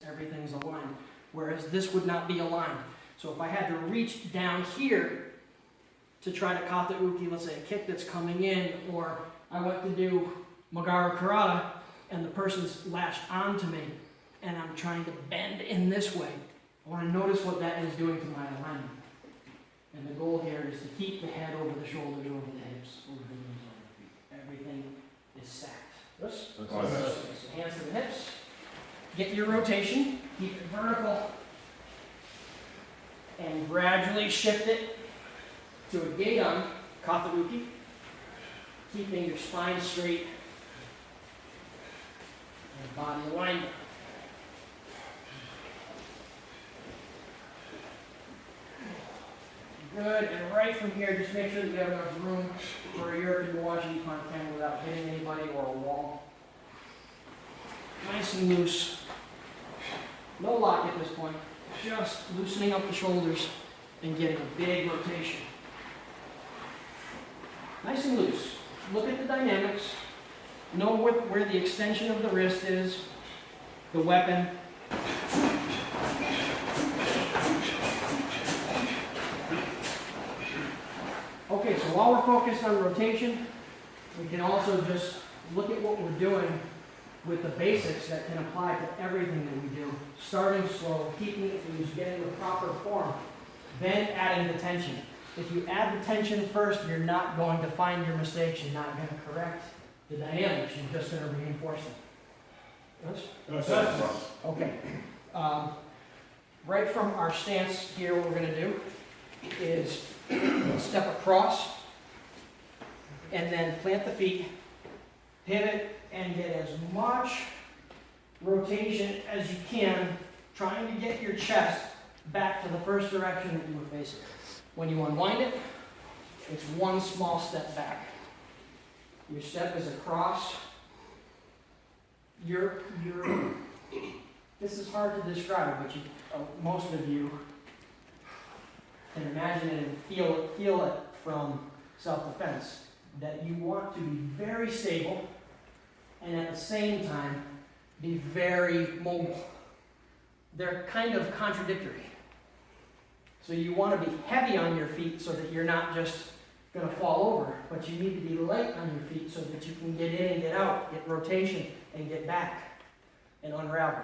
everything's aligned. Whereas this would not be aligned. So if I had to reach down here to try to kata uki, let's say a kick that's coming in, or I went to do Magara Karata and the person's latched onto me and I'm trying to bend in this way, I want to notice what that is doing to my alignment. And the goal here is to keep the head over the shoulders, over the hips, over the knees, over the feet. Everything is stacked. Yes? So hands to the hips. Get your rotation. Keep it vertical. And gradually shift it to a Geidan, kata uki. Keeping your spine straight and body aligned. Good, and right from here, just make sure that you have enough room for a European Washi content without hitting anybody or a wall. Nice and loose. No lock at this point. Just loosening up the shoulders and getting a big rotation. Nice and loose. Look at the dynamics. Know where the extension of the wrist is, the weapon. Okay, so while we're focused on rotation, we can also just look at what we're doing with the basics that can apply to everything that we do. Starting slow, keeping it loose, getting the proper form, then adding the tension. If you add the tension first, you're not going to find your mistakes. You're not going to correct the dynamics. You're just going to reinforce them. Yes? Okay. Right from our stance here, what we're going to do is step across and then plant the feet, pivot, and get as much rotation as you can, trying to get your chest back to the first direction that you were facing. When you unwind it, it's one small step back. Your step is across. This is hard to describe, but most of you can imagine it and feel it from self-defense, that you want to be very stable and at the same time be very mobile. They're kind of contradictory. So you want to be heavy on your feet so that you're not just going to fall over, but you need to be light on your feet so that you can get in and get out, get rotation, and get back and unravel.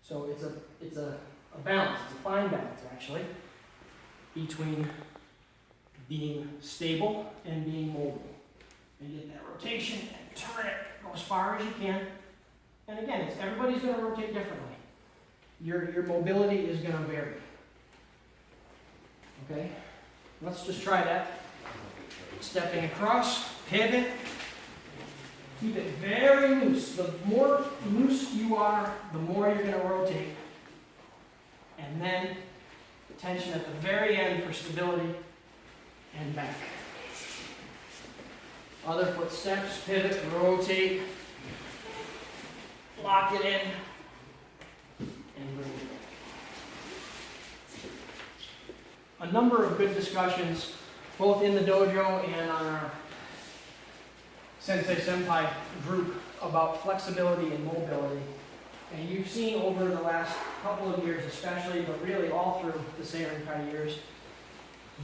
So it's a balance, it's a fine balance actually, between being stable and being mobile. And get that rotation and turn it, go as far as you can. And again, everybody's going to rotate differently. Your mobility is going to vary. Okay, let's just try that. Stepping across, pivot, keep it very loose. The more loose you are, the more you're going to rotate. And then the tension at the very end for stability and back. Other foot steps, pivot, rotate, lock it in, and bring it in. A number of good discussions, both in the dojo and on our Sensei Senpai group, about flexibility and mobility. And you've seen over the last couple of years especially, but really all through the Seirenkai years,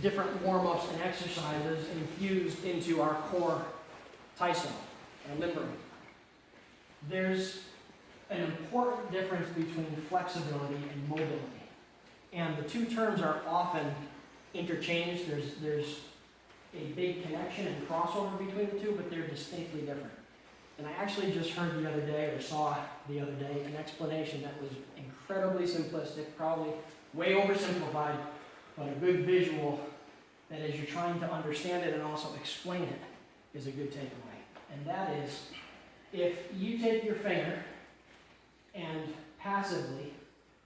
different warm-ups and exercises infused into our core Taiso, our limbering. There's an important difference between flexibility and mobility. And the two terms are often interchanged. There's a big connection and crossover between the two, but they're distinctly different. And I actually just heard the other day, or saw the other day, an explanation that was incredibly simplistic, probably way oversimplified, but a good visual that as you're trying to understand it and also explain it is a good takeaway. And that is, if you take your finger and passively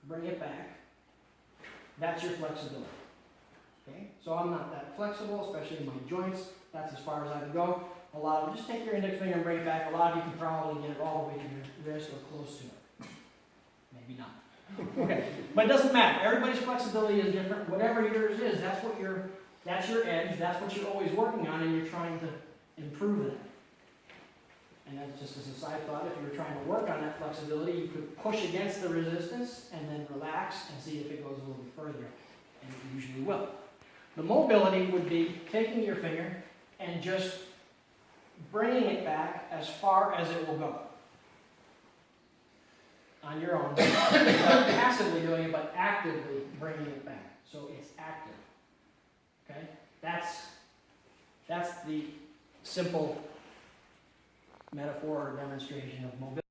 bring it back, that's your flexibility. Okay? So I'm not that flexible, especially in my joints. That's as far as I can go. Just take your index finger and bring it back. A lot of you can probably get it all the way to your wrist or close to it. Maybe not. Okay, but it doesn't matter. Everybody's flexibility is different. Whatever yours is, that's your edge. That's what you're always working on, and you're trying to improve that. And that's just as a side thought, if you were trying to work on that flexibility, you could push against the resistance and then relax and see if it goes a little bit further. And it usually will. The mobility would be taking your finger and just bringing it back as far as it will go. On your own. Not passively doing it, but actively bringing it back. So it's active. Okay? That's the simple metaphor or demonstration of mobility.